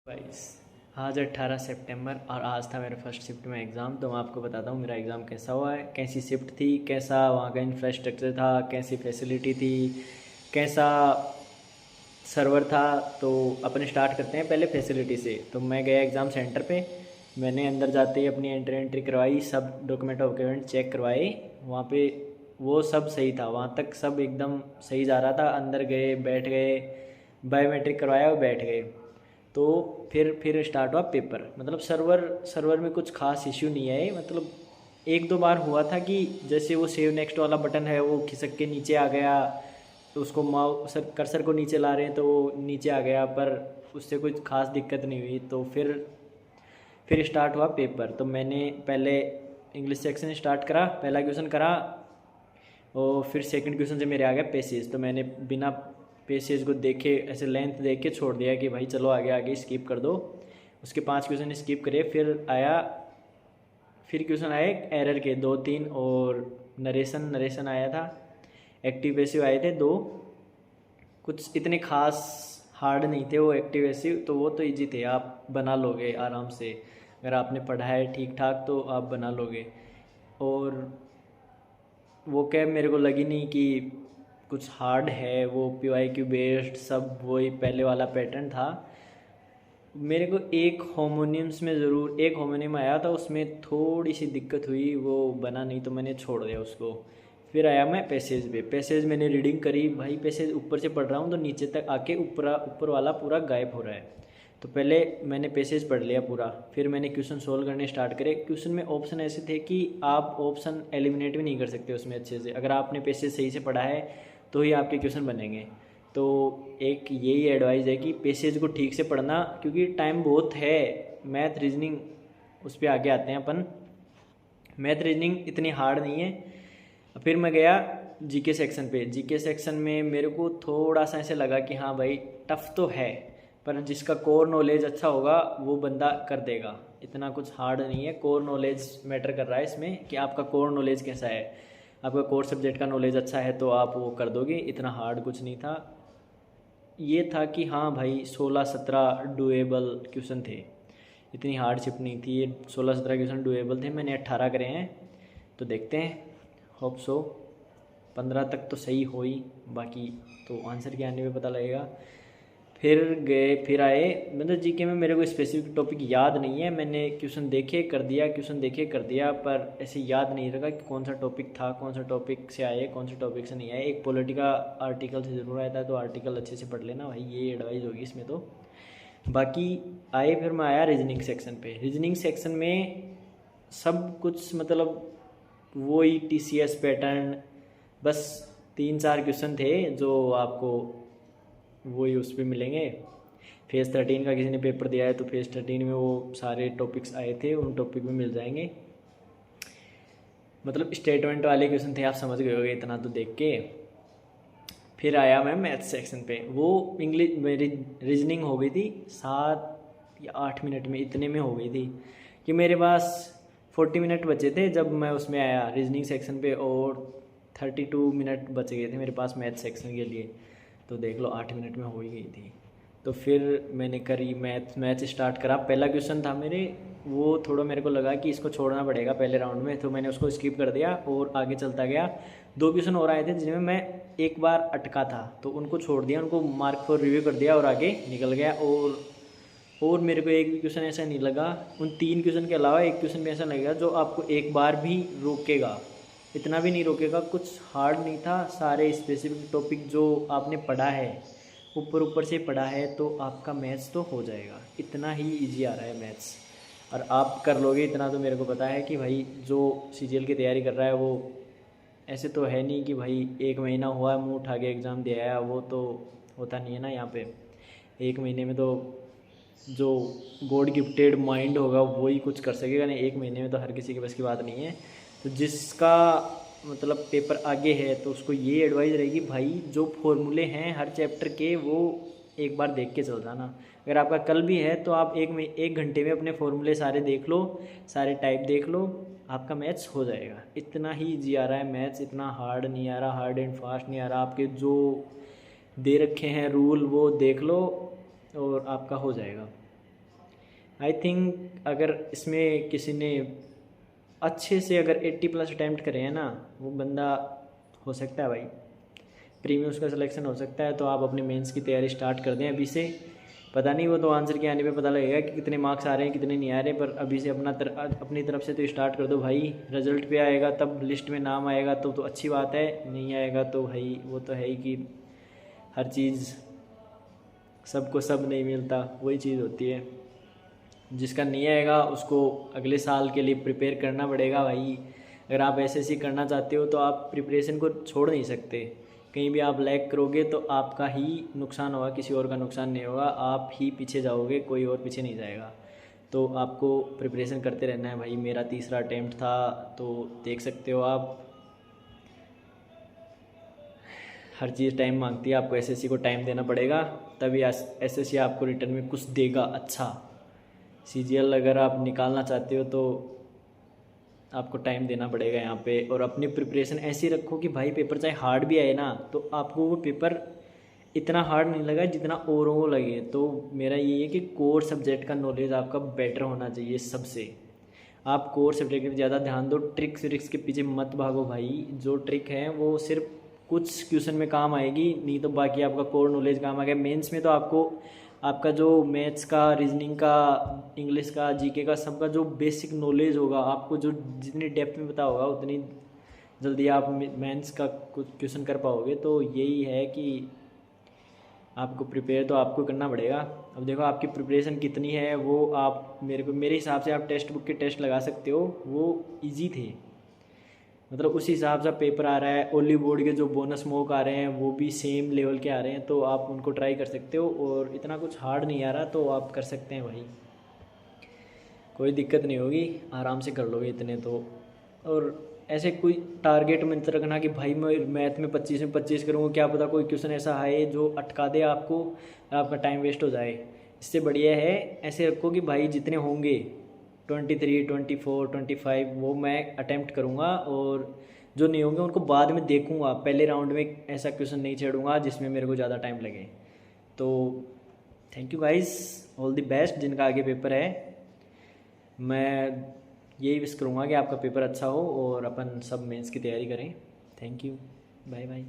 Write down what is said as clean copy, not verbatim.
बाईस। आज 18 सितंबर और आज था मेरा फर्स्ट शिफ्ट में एग्ज़ाम। तो मैं आपको बताता हूँ मेरा एग्ज़ाम कैसा हुआ है, कैसी शिफ्ट थी, कैसा वहाँ का इंफ्रास्ट्रक्चर था, कैसी फैसिलिटी थी, कैसा सर्वर था। तो अपने स्टार्ट करते हैं पहले फैसिलिटी से। तो मैं गया एग्ज़ाम सेंटर पे। मैंने अंदर जाते ही अपनी एंट्री करवाई, सब डॉक्यूमेंट वॉक्यूमेंट चेक करवाए। वहाँ पे वो सब सही था, वहाँ तक सब एकदम सही जा रहा था। अंदर गए, बैठ गए, बायोमेट्रिक करवाया और बैठ गए। तो फिर स्टार्ट हुआ पेपर। मतलब सर्वर में कुछ खास इश्यू नहीं है। मतलब एक दो बार हुआ था कि जैसे वो सेव नेक्स्ट वाला बटन है वो खिसक के नीचे आ गया, तो उसको माउस कर्सर को नीचे ला रहे हैं तो वो नीचे आ गया, पर उससे कुछ खास दिक्कत नहीं हुई। तो फिर स्टार्ट हुआ पेपर। तो मैंने पहले इंग्लिश सेक्शन स्टार्ट करा, पहला क्वेश्चन करा और फिर सेकंड क्वेश्चन से मेरे आ गया पैसेज। तो मैंने बिना पैसेज को देखे, ऐसे लेंथ देख के छोड़ दिया कि भाई चलो आगे आगे स्किप कर दो। उसके 5 क्वेश्चन स्किप करे। फिर क्वेश्चन आए एरर के 2 3, और नरेशन आया था। एक्टिव पैसिव आए थे 2। कुछ इतने खास हार्ड नहीं थे वो एक्टिव पैसिव, तो वो तो इजी थे, आप बना लोगे आराम से। अगर आपने पढ़ा है ठीक ठाक तो आप बना लोगे। और वो कैब मेरे को लगी नहीं कि कुछ हार्ड है, वो PYQ बेस्ड सब वही पहले वाला पैटर्न था। मेरे को एक होमोनियम आया था, उसमें थोड़ी सी दिक्कत हुई, वो बना नहीं तो मैंने छोड़ दिया उसको। फिर आया मैं पैसेज पे। पैसेज मैंने रीडिंग करी, भाई पैसेज ऊपर से पढ़ रहा हूँ तो नीचे तक आके ऊपर वाला पूरा गायब हो रहा है। तो पहले मैंने पैसेज पढ़ लिया पूरा, फिर मैंने क्वेश्चन सोल्व करने स्टार्ट करे। क्वेश्चन में ऑप्शन ऐसे थे कि आप ऑप्शन एलिमिनेट भी नहीं कर सकते उसमें अच्छे से। अगर आपने पैसेज सही से पढ़ा है तो ही आपके क्वेश्चन बनेंगे। तो एक यही एडवाइस है कि पैसेज को ठीक से पढ़ना, क्योंकि टाइम बहुत है। मैथ रीजनिंग उस पर आगे आते हैं अपन। मैथ रीजनिंग इतनी हार्ड नहीं है। फिर मैं गया जीके सेक्शन पे। जीके सेक्शन में मेरे को थोड़ा सा ऐसे लगा कि हाँ भाई टफ तो है, पर जिसका कोर नॉलेज अच्छा होगा वो बंदा कर देगा। इतना कुछ हार्ड नहीं है। कोर नॉलेज मैटर कर रहा है इसमें कि आपका कोर नॉलेज कैसा है। आपका कोर सब्जेक्ट का नॉलेज अच्छा है तो आप वो कर दोगे। इतना हार्ड कुछ नहीं था। ये था कि हाँ भाई 16 17 डुएबल क्वेश्चन थे, इतनी हार्डशिप नहीं थी। ये 16 17 क्वेश्चन डुएबल थे, मैंने 18 करे हैं। तो देखते हैं, होप सो 15 तक तो सही हो ही, बाकी तो आंसर के आने में पता लगेगा। फिर गए, फिर आए। मतलब जीके में मेरे को स्पेसिफिक टॉपिक याद नहीं है, मैंने क्वेश्चन देखे कर दिया, क्वेश्चन देखे कर दिया, पर ऐसे याद नहीं रखा कि कौन सा टॉपिक था, कौन सा टॉपिक से आए, कौन से टॉपिक से नहीं आए। एक पॉलिटिका आर्टिकल से ज़रूर आया था, तो आर्टिकल अच्छे से पढ़ लेना भाई, ये एडवाइस होगी इसमें। तो बाकी आए, फिर मैं आया रीजनिंग सेक्शन पे। रीजनिंग सेक्शन में सब कुछ मतलब वही TCS पैटर्न, बस 3 4 क्वेश्चन थे जो आपको वही उस पर मिलेंगे। फेज़ 13 का किसी ने पेपर दिया है तो फेज़ 13 में वो सारे टॉपिक्स आए थे, उन टॉपिक में मिल जाएंगे। मतलब स्टेटमेंट वाले क्वेश्चन थे, आप समझ गए होगे इतना तो देख के। फिर आया मैं मैथ सेक्शन पे। वो इंग्लिश मेरी रीजनिंग हो गई थी 7 या 8 मिनट में, इतने में हो गई थी कि मेरे पास 40 मिनट बचे थे जब मैं उसमें आया रीजनिंग सेक्शन पे, और 32 मिनट बच गए थे मेरे पास मैथ सेक्शन के लिए। तो देख लो 8 मिनट में हो ही गई थी। तो फिर मैंने करी मैथ स्टार्ट करा। पहला क्वेश्चन था मेरे, वो थोड़ा मेरे को लगा कि इसको छोड़ना पड़ेगा पहले राउंड में, तो मैंने उसको स्किप कर दिया और आगे चलता गया। 2 क्वेश्चन और आए थे जिनमें मैं एक बार अटका था, तो उनको छोड़ दिया, उनको मार्क फॉर रिव्यू कर दिया और आगे निकल गया। और मेरे को एक भी क्वेश्चन ऐसा नहीं लगा, उन 3 क्वेश्चन के अलावा एक क्वेश्चन भी ऐसा लगेगा जो आपको एक बार भी रोकेगा। इतना भी नहीं रोकेगा, कुछ हार्ड नहीं था। सारे स्पेसिफिक टॉपिक जो आपने पढ़ा है, ऊपर ऊपर से पढ़ा है, तो आपका मैथ्स तो हो जाएगा। इतना ही इजी आ रहा है मैथ्स, और आप कर लोगे इतना तो मेरे को पता है कि भाई जो CGL की तैयारी कर रहा है वो ऐसे तो है नहीं कि भाई 1 महीना हुआ मुँह उठा के एग्ज़ाम दे आया, वो तो होता नहीं है ना यहाँ पे। 1 महीने में तो जो गॉड गिफ्टेड माइंड होगा वही कुछ कर सकेगा, नहीं 1 महीने में तो हर किसी के बस की बात नहीं है। तो जिसका मतलब पेपर आगे है तो उसको ये एडवाइस रहेगी भाई, जो फॉर्मूले हैं हर चैप्टर के वो एक बार देख के चल जाना। अगर आपका कल भी है तो आप 1 घंटे में अपने फॉर्मूले सारे देख लो, सारे टाइप देख लो, आपका मैथ्स हो जाएगा। इतना ही इजी आ रहा है मैथ्स, इतना हार्ड नहीं आ रहा, हार्ड एंड फास्ट नहीं आ रहा। आपके जो दे रखे हैं रूल वो देख लो और आपका हो जाएगा। आई थिंक अगर इसमें किसी ने अच्छे से अगर 80+ अटैम्प्ट करे हैं ना, वो बंदा हो सकता है भाई प्रीमियम्स का सिलेक्शन हो सकता है। तो आप अपनी मेंस की तैयारी स्टार्ट कर दें अभी से। पता नहीं, वो तो आंसर के आने पे पता लगेगा कि कितने मार्क्स आ रहे हैं कितने नहीं आ रहे, पर अभी से अपनी तरफ से तो स्टार्ट कर दो भाई। रिजल्ट पे आएगा तब लिस्ट में नाम आएगा तो अच्छी बात है, नहीं आएगा तो भाई वो तो है ही कि हर चीज़ सबको सब नहीं मिलता, वही चीज़ होती है। जिसका नहीं आएगा उसको अगले साल के लिए प्रिपेयर करना पड़ेगा भाई। अगर आप एसएससी करना चाहते हो तो आप प्रिपरेशन को छोड़ नहीं सकते। कहीं भी आप लैग करोगे तो आपका ही नुकसान होगा, किसी और का नुकसान नहीं होगा। आप ही पीछे जाओगे, कोई और पीछे नहीं जाएगा। तो आपको प्रिपरेशन करते रहना है भाई। मेरा तीसरा अटैम्प्ट था, तो देख सकते हो आप, हर चीज़ टाइम मांगती है। आपको एसएससी को टाइम देना पड़ेगा, तभी एसएससी आपको रिटर्न में कुछ देगा अच्छा। सीजीएल अगर आप निकालना चाहते हो तो आपको टाइम देना पड़ेगा यहाँ पे। और अपनी प्रिपरेशन ऐसी रखो कि भाई पेपर चाहे हार्ड भी आए ना, तो आपको वो पेपर इतना हार्ड नहीं लगा जितना औरों को लगे। तो मेरा ये है कि कोर सब्जेक्ट का नॉलेज आपका बेटर होना चाहिए सबसे। आप कोर सब्जेक्ट पे ज़्यादा ध्यान दो, ट्रिक्स व्रिक्स के पीछे मत भागो भाई। जो ट्रिक है वो सिर्फ कुछ क्वेश्चन में काम आएगी, नहीं तो बाकी आपका कोर नॉलेज काम आ गया। मेंस में तो आपको आपका जो मैथ्स का, रीजनिंग का, इंग्लिश का, जीके का, सबका जो बेसिक नॉलेज होगा, आपको जो जितनी डेप्थ में पता होगा उतनी जल्दी आप मेंस का कुछ क्वेश्चन कर पाओगे। तो यही है कि आपको प्रिपेयर तो आपको करना पड़ेगा। अब देखो आपकी प्रिपरेशन कितनी है वो आप मेरे हिसाब से आप टेक्स्ट बुक के टेस्ट लगा सकते हो, वो इजी थे। मतलब उसी हिसाब से पेपर आ रहा है। ओली बोर्ड के जो बोनस मॉक आ रहे हैं वो भी सेम लेवल के आ रहे हैं, तो आप उनको ट्राई कर सकते हो। और इतना कुछ हार्ड नहीं आ रहा, तो आप कर सकते हैं भाई, कोई दिक्कत नहीं होगी, आराम से कर लोगे इतने तो। और ऐसे कोई टारगेट मत रखना कि भाई मैं मैथ में 25 में 25 करूँगा, क्या पता कोई क्वेश्चन ऐसा आए जो अटका दे आपको, आपका टाइम वेस्ट हो जाए। इससे बढ़िया है ऐसे रखो कि भाई जितने होंगे 23, 24, 25 वो मैं अटैम्प्ट करूँगा, और जो नहीं होंगे उनको बाद में देखूँगा। पहले राउंड में ऐसा क्वेश्चन नहीं छेड़ूंगा जिसमें मेरे को ज़्यादा टाइम लगे। तो thank you guys, all the best जिनका आगे पेपर है। मैं यही विश करूँगा कि आपका पेपर अच्छा हो और अपन सब मेंस की तैयारी करें। Thank you, bye bye.